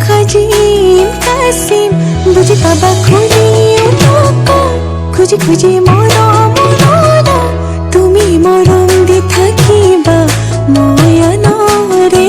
খাজিম কাসিম বুঝি পাবা খুঁজি খুঁজি খুঁজি মরম তুমি মরম দি থাকিবা ময়া নরে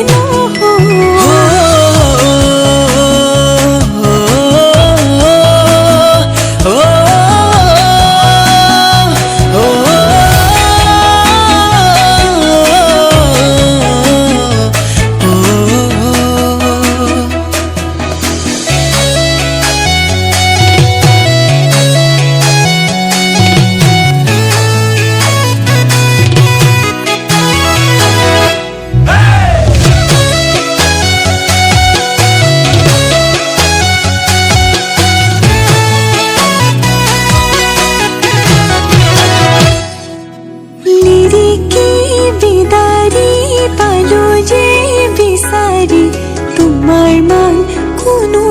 তোমার মান কোনো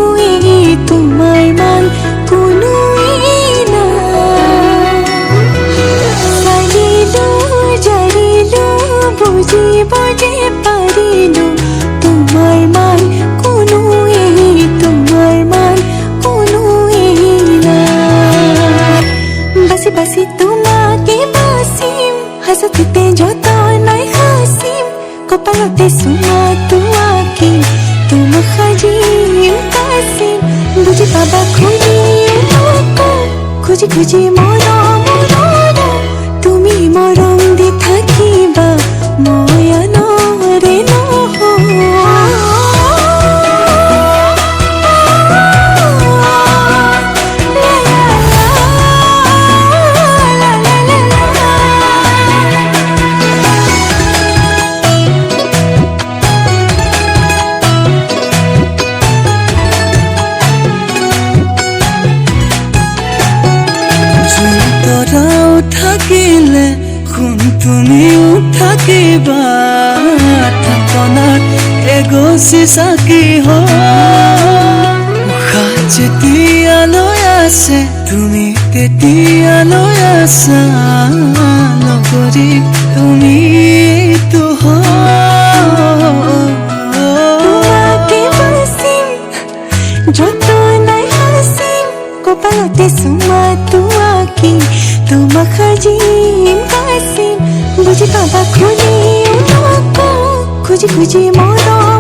তোমার মান কোনো না সারিলো জারিলো বুঝিব যে পারিলো তোমার মান কোনো তোমার মান কোনো না বাসি বাসি তোমাকে বাসিম হাসতে যত নাই হাসিম কপালতে সুমা তোমাকে তোমা খাজিম কাসিম বুঝি পাবা খুঁজি খুঁজি খুঁজি মরম তুমি মরম দি থাকিবা ময়া নরে থাকিলে শুন তুমিও থাকিবা থাপনাত এগছি চাকি উশাহ যেতিয়ালৈ আছে তুমি তেতিয়ালৈ আছা লগৰী তুমি যত নাই হাসিম কপালতে সুমা তোমাকে তোমা খাজিম কাসিম বুঝি পাবা খুঁজি খুঁজি খুঁজি মরম